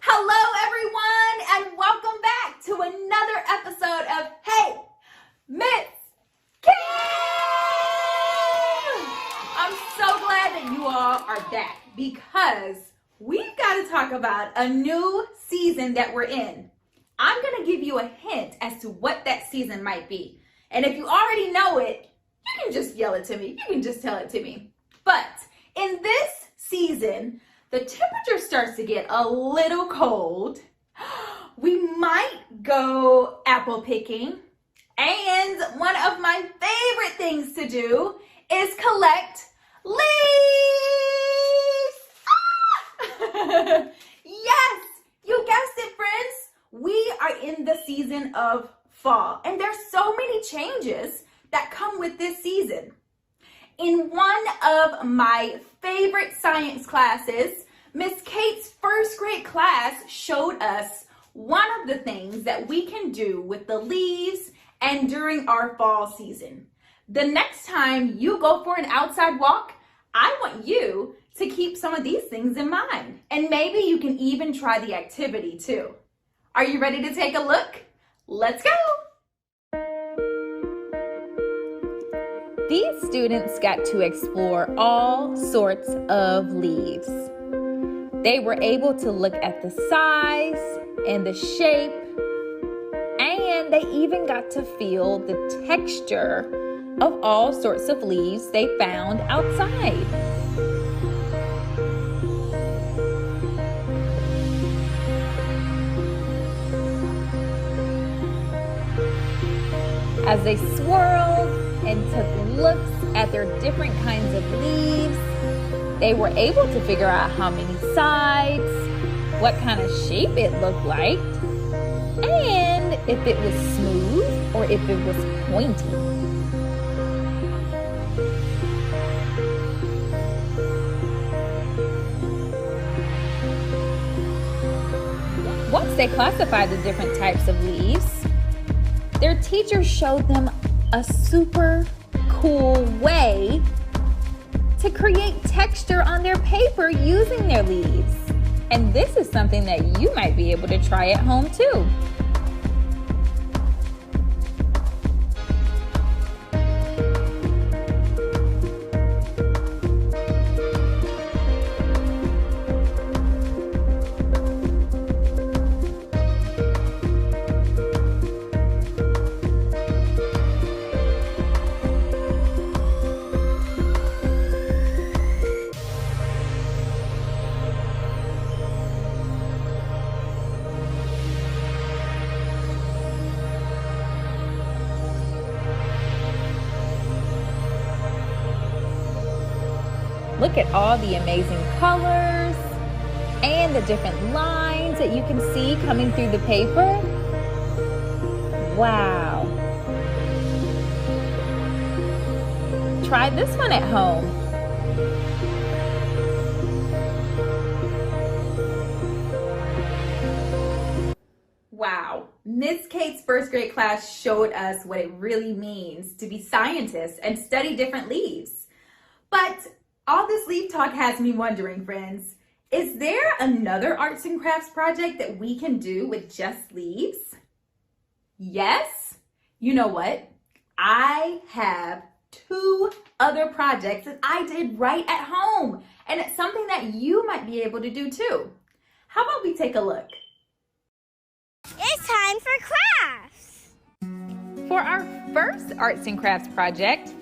Hello everyone and welcome back to another episode of Hey Miss Kim! I'm so glad that you all are back because we've got to talk about a new season that we're in. I'm going to give you a hint as to what that season might be. And if you already know it, you can just yell it to me. You can just tell it to me. But in this season, the temperature starts to get a little cold. We might go apple picking. And one of my favorite things to do is collect leaves. Ah! Yes, you guessed it, friends. We are in the season of fall, and there's so many changes that come with this season. In one of my favorite science classes, Miss Kate's first grade class showed us one of the things that we can do with the leaves and during our fall season. The next time you go for an outside walk, I want you to keep some of these things in mind. And maybe you can even try the activity too. Are you ready to take a look? Let's go! These students got to explore all sorts of leaves. They were able to look at the size and the shape, and they even got to feel the texture of all sorts of leaves they found outside. As they swirled and took looks at their different kinds of leaves, they were able to figure out how many sides, what kind of shape it looked like, and if it was smooth or if it was pointy. Once they classified the different types of leaves, their teacher showed them a super cool way to create texture on their paper using their leaves. And this is something that you might be able to try at home too. Look at all the amazing colors and the different lines that you can see coming through the paper. Wow. Try this one at home. Wow, Miss Kate's first grade class showed us what it really means to be scientists and study different leaves. But all this leaf talk has me wondering, friends, is there another arts and crafts project that we can do with just leaves? Yes? You know what? I have 2 other projects that I did right at home, and it's something that you might be able to do too. How about we take a look? It's time for crafts! For our first arts and crafts project,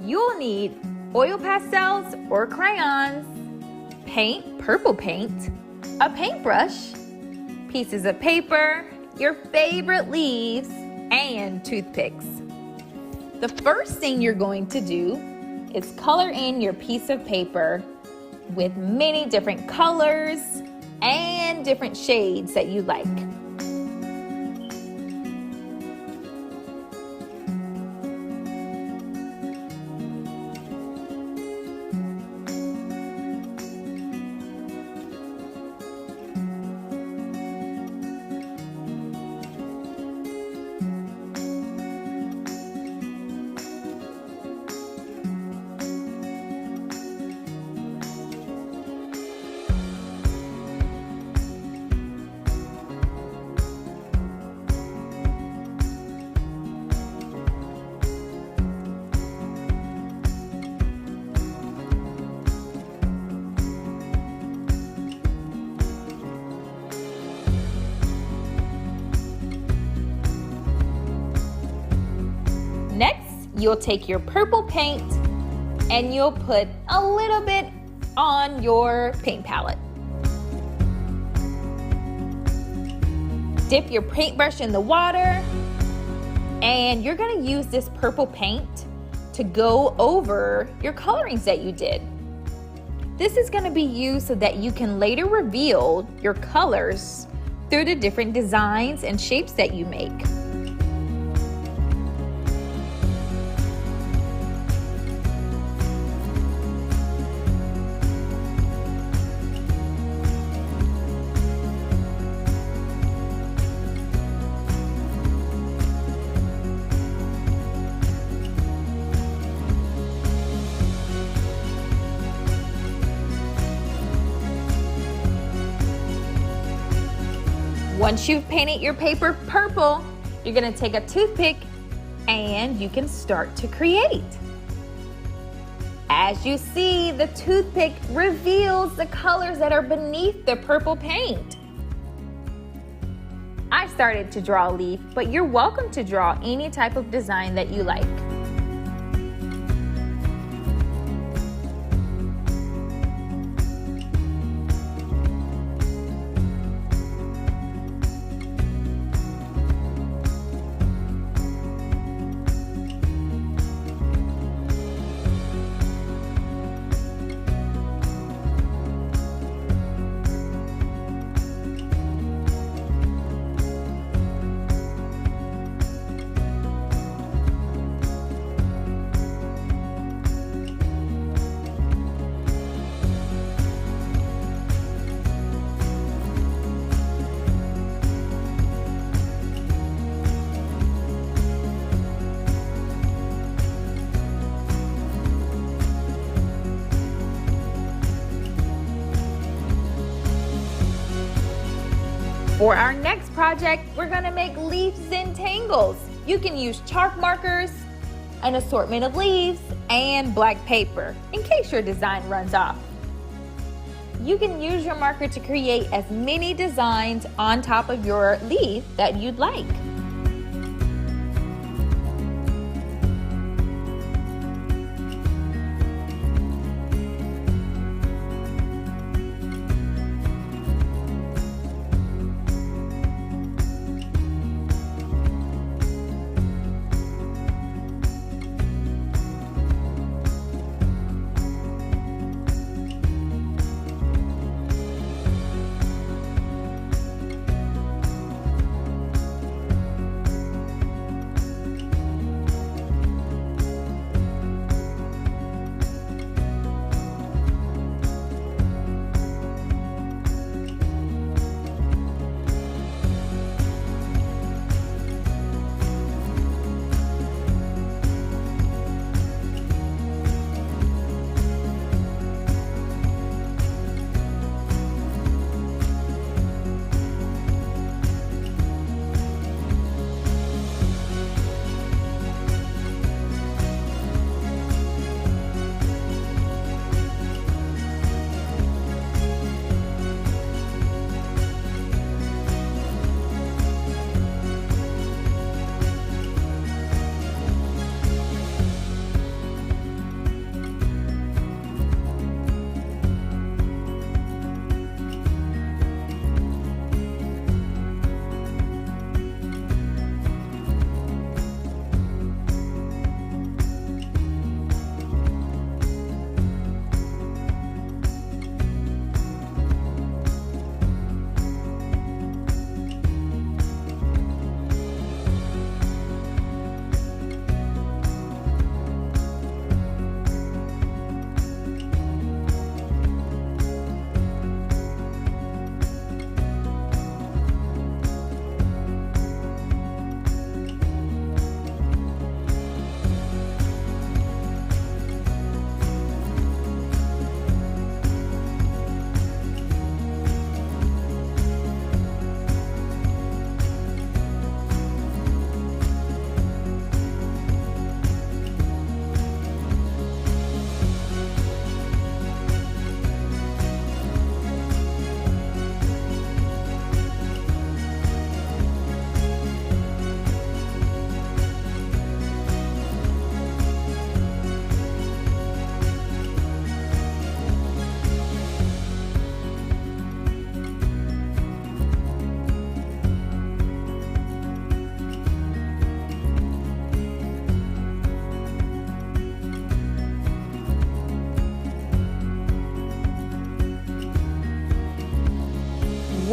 you'll need oil pastels or crayons, paint, purple paint, a paintbrush, pieces of paper, your favorite leaves, and toothpicks. The first thing you're going to do is color in your piece of paper with many different colors and different shades that you like. Next, you'll take your purple paint and you'll put a little bit on your paint palette. Dip your paintbrush in the water, and you're going to use this purple paint to go over your colorings that you did. This is going to be used so that you can later reveal your colors through the different designs and shapes that you make. Once you've painted your paper purple, you're going to take a toothpick and you can start to create. As you see, the toothpick reveals the colors that are beneath the purple paint. I started to draw a leaf, but you're welcome to draw any type of design that you like. For our next project, we're gonna make leaves and tangles. You can use chalk markers, an assortment of leaves, and black paper in case your design runs off. You can use your marker to create as many designs on top of your leaf that you'd like.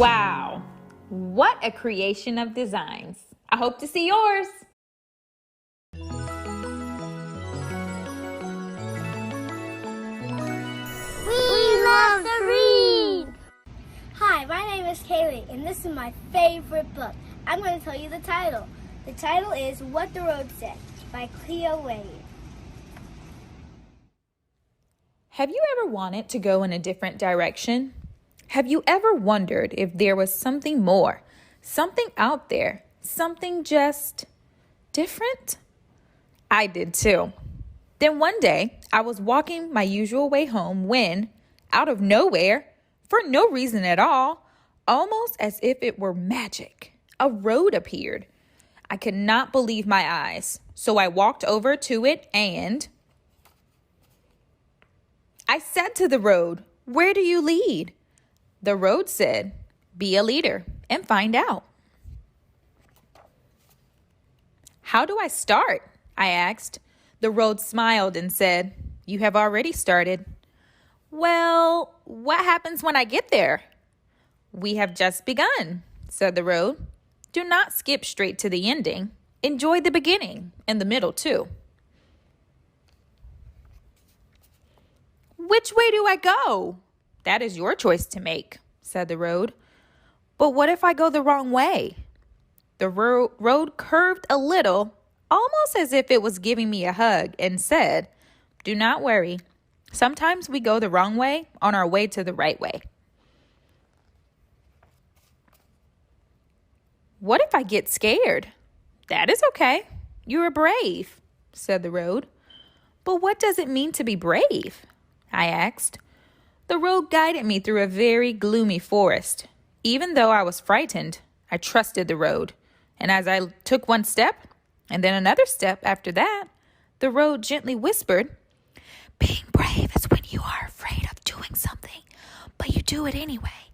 Wow, what a creation of designs. I hope to see yours. We love to read! Hi, my name is Kaylee, and this is my favorite book. I'm going to tell you the title. The title is What the Road Said by Cleo Wade. Have you ever wanted to go in a different direction? Have you ever wondered if there was something more, something out there, something just different? I did too. Then one day, I was walking my usual way home when, out of nowhere, for no reason at all, almost as if it were magic, a road appeared. I could not believe my eyes, so I walked over to it and I said to the road, "Where do you lead?" The road said, "Be a leader and find out." "How do I start?" I asked. The road smiled and said, "You have already started." "Well, what happens when I get there?" "We have just begun," said the road. "Do not skip straight to the ending. Enjoy the beginning and the middle too." "Which way do I go?" "That is your choice to make," said the road. "But what if I go the wrong way?" The road curved a little, almost as if it was giving me a hug, and said, "Do not worry. Sometimes we go the wrong way on our way to the right way." "What if I get scared?" "That is okay. You are brave," said the road. "But what does it mean to be brave?" I asked. The road guided me through a very gloomy forest. Even though I was frightened, I trusted the road. And as I took one step, and then another step after that, the road gently whispered, "Being brave is when you are afraid of doing something, but you do it anyway.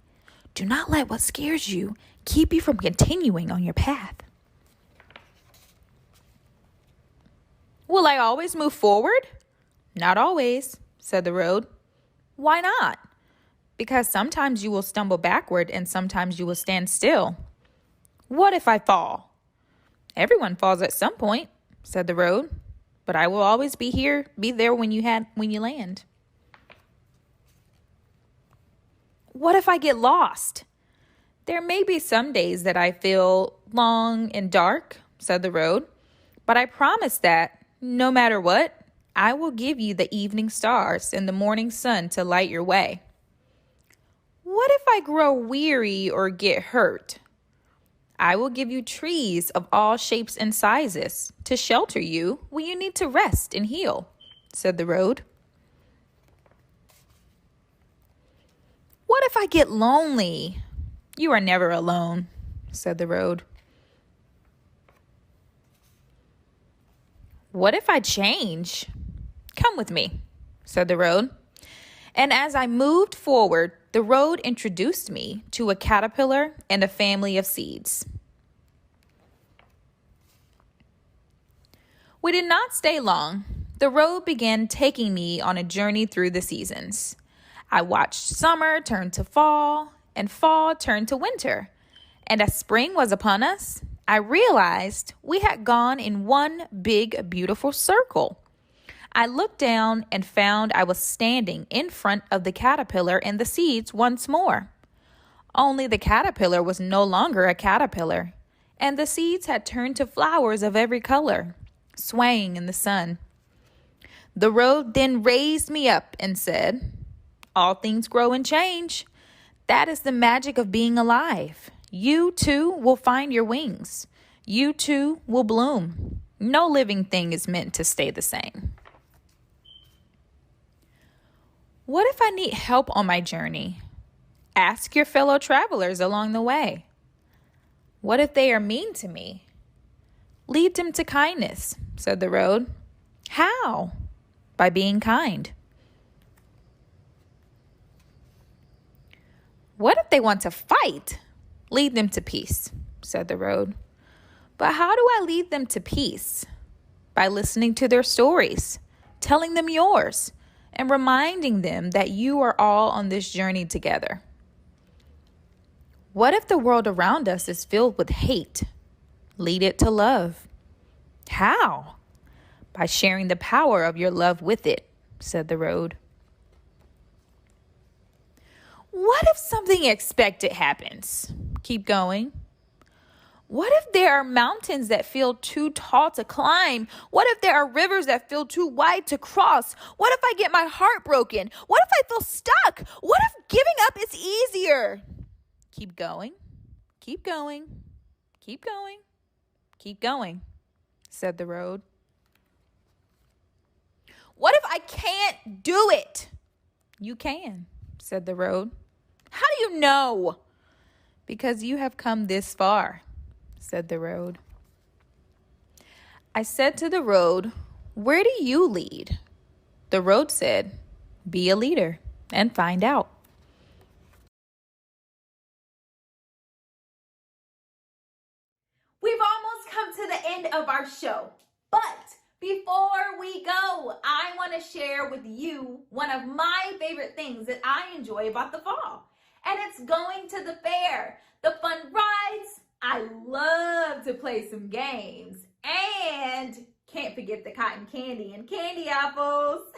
Do not let what scares you keep you from continuing on your path." "Will I always move forward?" "Not always," said the road. "Why not?" "Because sometimes you will stumble backward and sometimes you will stand still." "What if I fall?" "Everyone falls at some point," said the road. "But I will always be there when you land." "What if I get lost?" "There may be some days that I feel long and dark," said the road. "But I promise that, no matter what, I will give you the evening stars and the morning sun to light your way." "What if I grow weary or get hurt?" "I will give you trees of all shapes and sizes to shelter you when you need to rest and heal," said the road. "What if I get lonely?" "You are never alone," said the road. "What if I change?" "Come with me," said the road. And as I moved forward, the road introduced me to a caterpillar and a family of seeds. We did not stay long. The road began taking me on a journey through the seasons. I watched summer turn to fall and fall turn to winter. And as spring was upon us, I realized we had gone in one big, beautiful circle. I looked down and found I was standing in front of the caterpillar and the seeds once more. Only the caterpillar was no longer a caterpillar, and the seeds had turned to flowers of every color, swaying in the sun. The road then raised me up and said, "All things grow and change. That is the magic of being alive. You too will find your wings. You too will bloom. No living thing is meant to stay the same." What if I need help on my journey? Ask your fellow travelers along the way. What if they are mean to me? Lead them to kindness, said the road. How? By being kind. What if they want to fight? Lead them to peace, said the road. But how do I lead them to peace? By listening to their stories, telling them yours, and reminding them that you are all on this journey together. What if the world around us is filled with hate? Lead it to love. How? By sharing the power of your love with it, said the road. What if something unexpected happens? Keep going. What if there are mountains that feel too tall to climb? What if there are rivers that feel too wide to cross? What if I get my heart broken? What if I feel stuck? What if giving up is easier? Keep going, keep going, keep going, keep going, said the road. What if I can't do it? You can, said the road. How do you know? Because you have come this far, said the road. I said to the road, where do you lead? The road said, be a leader and find out. We've almost come to the end of our show, but before we go, I want to share with you one of my favorite things that I enjoy about the fall, and it's going to the fair, the fun rides. I love to play some games, and can't forget the cotton candy and candy apples.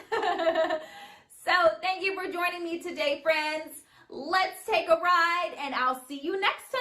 So thank you for joining me today, friends. Let's take a ride, and I'll see you next time.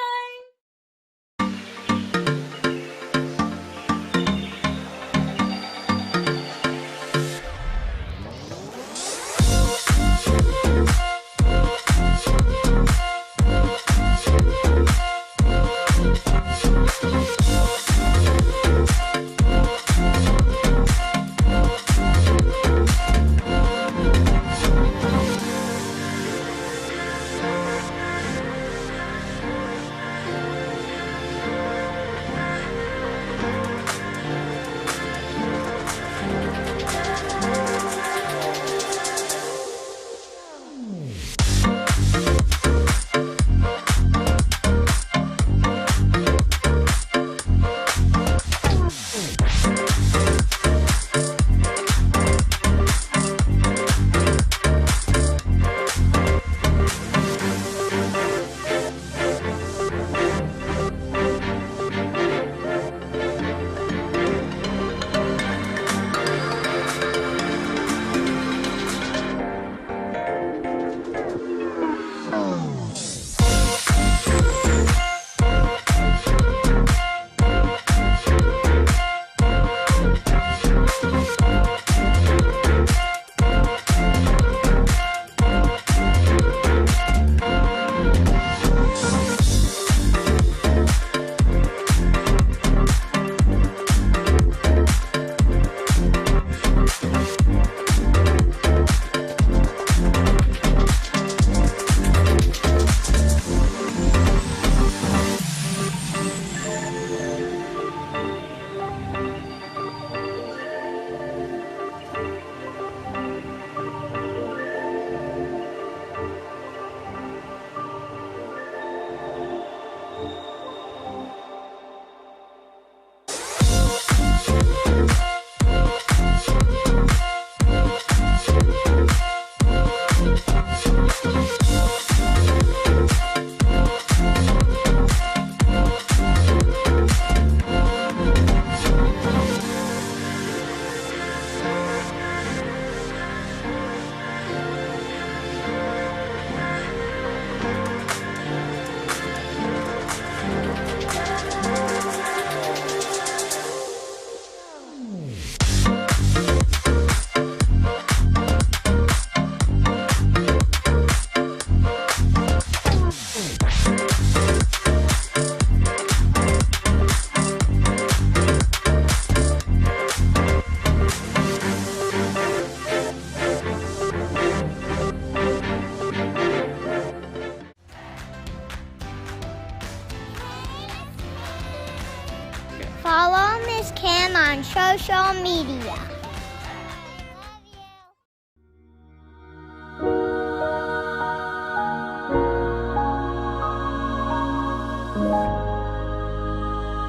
Follow Miss Kim on social media.